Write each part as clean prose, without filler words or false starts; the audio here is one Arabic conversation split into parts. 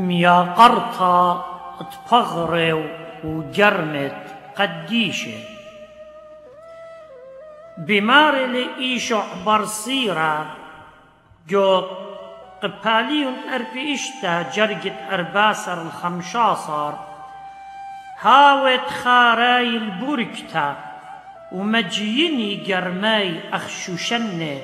ميا قرطة تفغرو وجرمت قديشة بمار لإيشع برصيرة جو قباليون أربيشتا جرجت أرباسر الخمشاصر هاوت خاراي البوركتا ومجيني جرماي أخشوشنة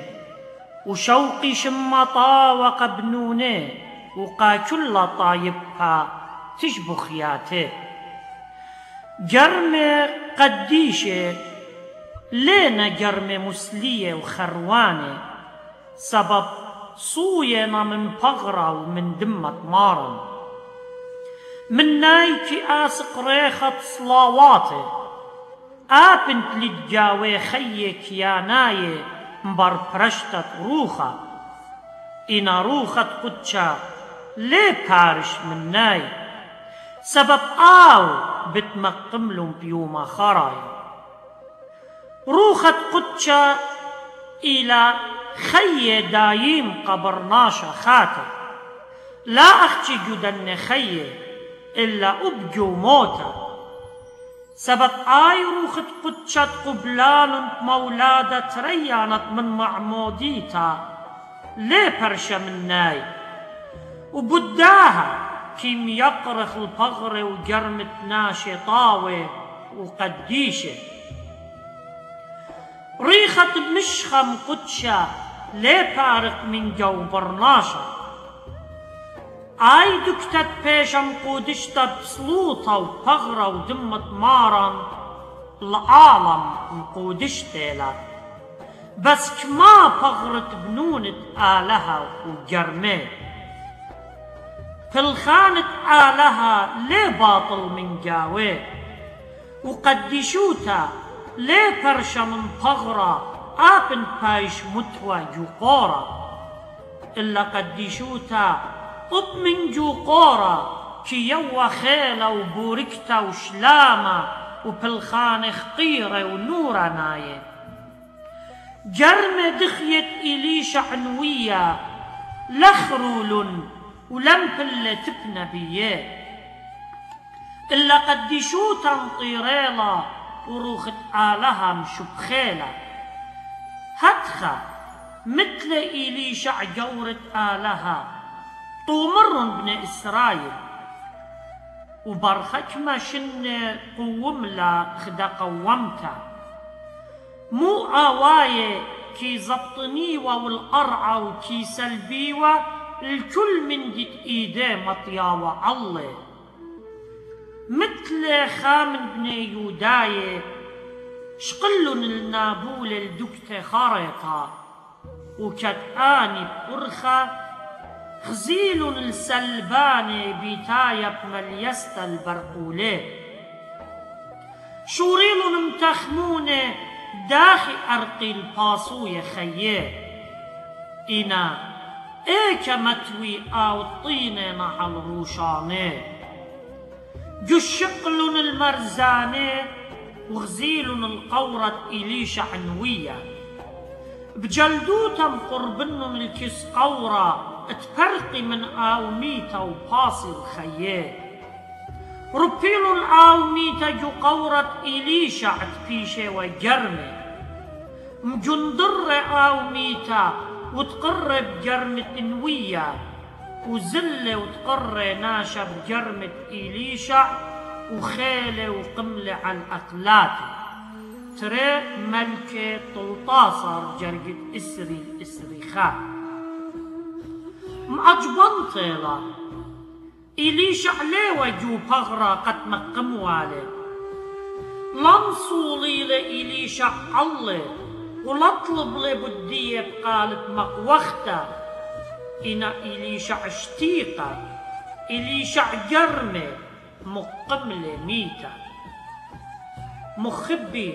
وشوقي شمطا وقبنونة وقاكل طايبها تشبخياته جرمة قديشة لينا جرمة مسلية وخروانة سبب صوينا من بغرة ومن دمة مارن من نايكي آسق ريخة صلاواته آبنت لتجاوي خيك يا ناي مبر برشتت روخة إنا روخة قدشا ليه بارش من ناي سبب بتمقملهم بيوما خراي روخة قدشا إلى خي دايم قبرناشا خاتم لا أختي جدن خي إلا أبجو موتا سبب روخة قدشت قبلان مولادة تريانت من معموديتا ليه برشا من ناي وبداها كيم يقرخ البغر وجرمت ناشي طاوي وقديشة ريخة بمشخم قدشة ليه بارق من جو برناشة دكتت بيشم قودشتا بسلوطة وبغرة ودمة مارن العالم مقودشتيلا بس كما بغرت بنونة آلها وجرمه في الخانة آلها ليه باطل من جاوه وقدشوتا ليه برشا من بغرة آبن بايش متوى جوقورة إلا قدشوتا طب من جوقورة كي يوا خيلة وبوركتا وشلامة وبالخانة خطيرة ونورة ناية جرمة دخيت إليشع عنوية لخرول ولم بل تبنى بيه إلا قدشوتا مطيريلا وروخت آلها مشبخيلة هتخا مثل إليشع جورة آلها طومر بن إسرائيل وبرخك ما شن قوم لا خدا قومتا مو آواية كي زبطنيوة والقرعة وكي سلبيوة الكل من جد إيديه مطياوة الله مثل خامن بن يوداية شقلن النابول الدكتة خارطة وكتآني بأرخة خزيل السلباني بيتايا بمليست البرقولي شوريل متخمونة داخي أرقي الباسوية خيه إنا إيكا متوي أو الطينة نحل روشاني جشقل المرزاني وغزيل القورة إليش عنوية بجلدوتا مقربن الكس قورة تفرقي من آوميتا وباصي الخيه ربيل الآوميتا جو قورة إليشع تبيشة وجرمة مجندر آوميتا وتقرب جرمة إنوية وزلة وتقر ناشا بجرمة إليشع وخيلة وقملة على الأقلات ترى ملكة طلطاصر جرجة إسري خا مأجبن طيلة إليشع ليه وجو بغرة قد مقموا عليه لنصولي لإليشع الله ولطلب لي بدية بقالت مقوخته إنا إليشع شتيقة إليشع جرمة مقملة ميتة مخبي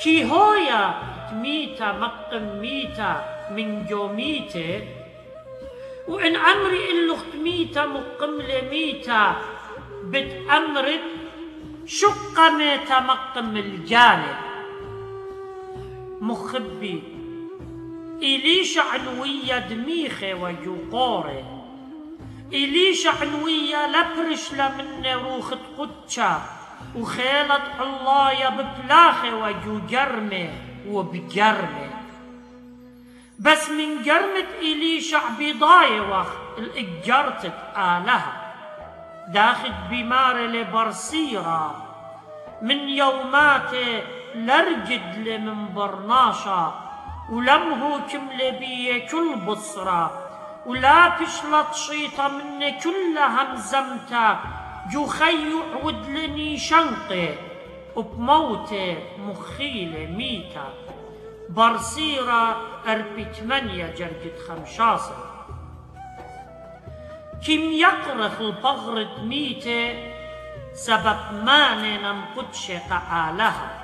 كي هويا ميتة مقم ميتة من جو ميتة وإن أمري إلو ميتة مقملة ميتة بتأمرت شق ميتة مقم الجانب مخبي إليش عنوية دميخة وجوقورة إليش عنوية لبرش لمن روخت قدشة وخيلت حلاية ببلاخة وجو جرمة وبجرمة بس من جرمة إليشع بضاية وقت الإجرتت آلها داخل بمار لبرصيرة من يوماته لرجد من برناشا ولمهو كمل بيه كل بصرة ولا بشلط شيطة من كل همزمته جو خيو عودلني شنقه وبموته مخيله ميته برصيرة 8 جرجة 15 كم يقرخ البغرة ميته سبب ماني نمقدشة قالها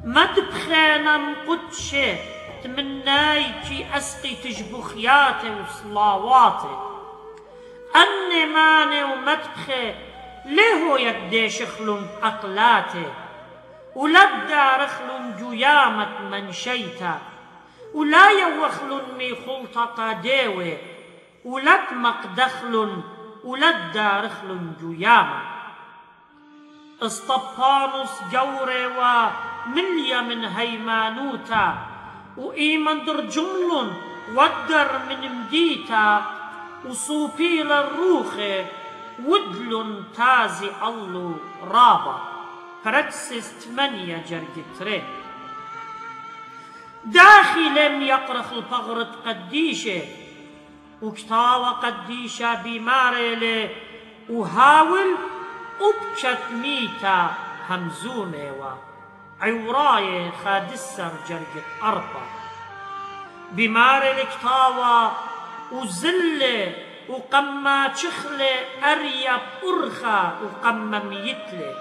مدبخي نمقدشة تمناي كي أسقي تجبخياتي وصلاواتي أني ماني ومدبخي ليهو يقديش خلون أقلاتي ولدا رخلون جيامة منشيتا ولا يوخلون مي خلطة قاديوي ولد مقدخلون ولدا رخلون جيامة اسطبانوس جوري ومليا من هيمانوتا وإيمان در جملون ودر من مديتا وصوبيل الروخي ودلون تازي الله رابا فركسس 8 جرجة 3 داخل يقرخ البغرة قديشة وكتاوة قديشة بماريلي وهاول أبكت ميتا همزومة وعوراية 11 جرجة 4 بماريلي كتاوة وزلة وقما تشخلة أريب أرخى وقما ميتلة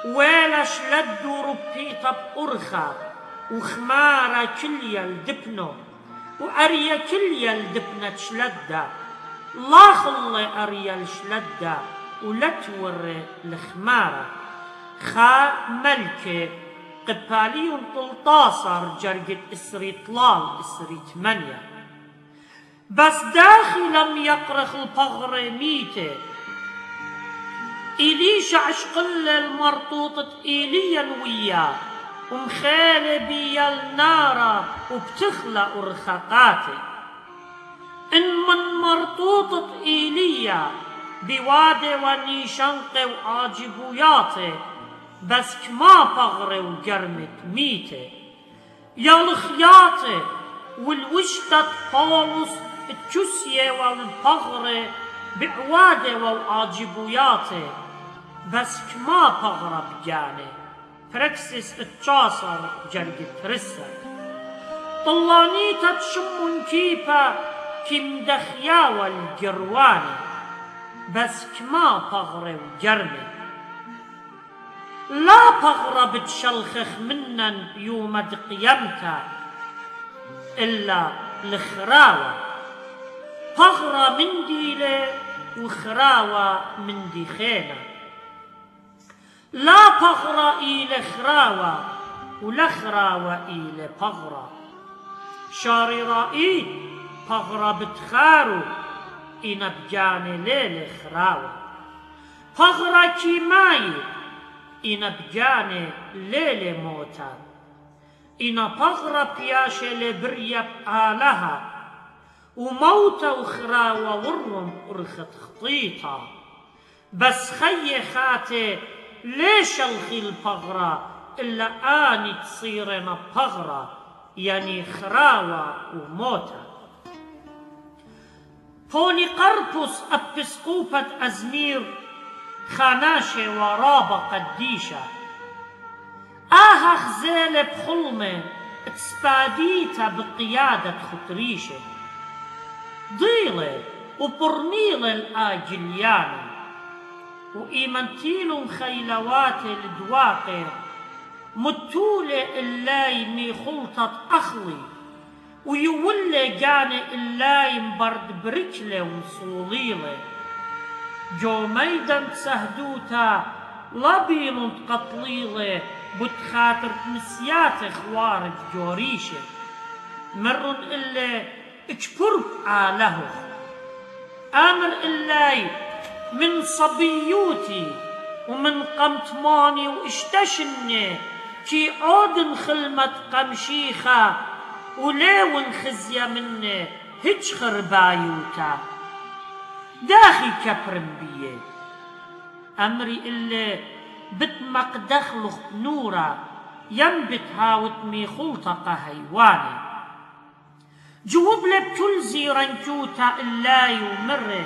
ويلش لدو ربيطة بأرخى وخمارة كليا الدبنو وأريا كليا الدبنة تشلدة لا خلي أريا الشلدة ولتور الخمارة خا ملكة قبالي 13 جرجة إسري طلال إسري 8 بس داخل يقرخ البغر ميته إليش عشقل المرطوطة إيليا وياه ومخالي بيا النار وبتخلى أرخاقاتي إن من مرطوطة إيليا بوادي ونيشنقي وعاجبوياتي بس كما بغري وجرمت ميتي يا الخياتي والوشتة بولوس التشسية والبغري بعوادي وعاجبوياتي بس كما بغرى بجاني فركسس 19 جرجة 3 طلانيتا تشمون كيبا كم دخيا والجرواني بس كما بغري وجرمي لا بغرى بتشلخخ منن يوم قيمتا إلا الخراوة بغرى من ديلة وخراوة من دي خينة لا بغرى إلى خراوة ولا خراوة إلى بغرى شاري رائد بغرى بتخارو إنا بجاني ليلة خراوة بغرى كيماي إنا بجاني ليلة موتا إنا بغرى بياشي لبريا بآلها وموتا وخراوة ورم أرخت خطيطة بس خي خاتي ليش الخيل بغرة إلا آني تصيرنا بغرة يعني خراوة وموتا فوني قربس أبسقوبة أزمير خاناشة ورابة قديشة خزالة بخلمة تسباديتا بقيادة خطريشة ضيلة وبرنيلة الآجليانة وإيمانتيلهم خيلوات الدواقع متولة اللاي مي خلطة أخلي ويولي جاني اللاي مبرد بركلة وصوليلة جو ميدان تسهدوتا لابيلون تقطليلة بتخاطر مسيات خوارج جوريشة مرن إلا اجبرب آله آمر إلاي من صبيوتي ومن قمتماني واشتشني كي عودن خلمت قمشيخة وليون خزية مني هج خربايوتا داخي كبرم بيه أمري إلي بتمق دخلخ نورا ينبت هاوتمي خلطة هيواني جوب لبكل زيرنكوتا إلاي ومري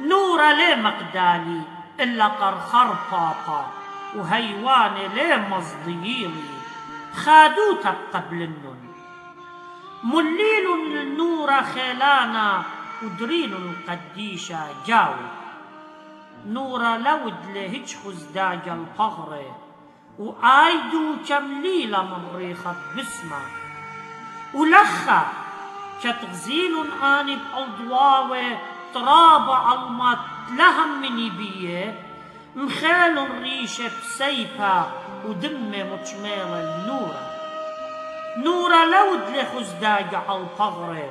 نورا لي مقدالي إلا قرخر بابا وهيواني لي مصدييلي خادوتا قبل النون مليل النور خيلانا ودريل القديشة جاوي نورا لود لهج خزداج الفغر وآيدو كمليلة من ريخة بسمة ولخا كتغزيل آني بأضواوي ترابع المات لهم مني بيه مخيل ريشة بسيفة ودمي مجميل النورة نورا لود لخزداج الفغر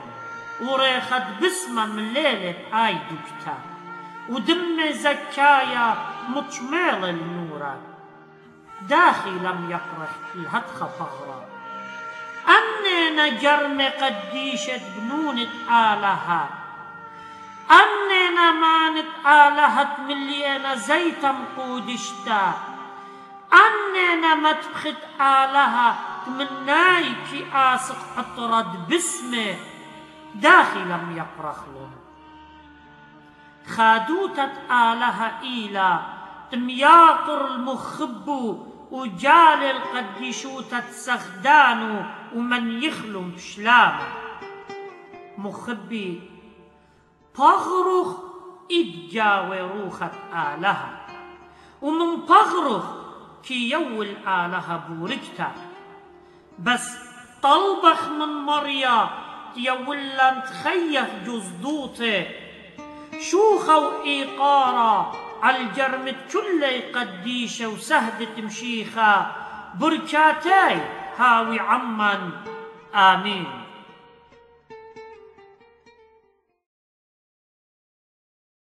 وريخة بسمة من ليلة آيدو كتا ودم زكايا مجميل النورة داخي لم يقرح الهدخ فغرا أني نجرم قديشة بنونة آلها أني نمانت آلهت مليانة زيتا مقودشتا أني نمتبخت آلها تمنايكي آسق أطرد باسمه داخي لم يقرخ له خادوتة آلها إيلا تمياقر المخب وجال القديشوتة سخدانو ومن يخلم بشلامة مخبي بغرخ إدجاوي روخة آلها ومن بغرخ كي يول آلها بوركتا بس طلبخ من مريا تيولن تخيف جزدوته شوخة وإيقارة عالجرمت كل قديشة وسهدة مشيخة بركاتاي هاوي عمن آمين.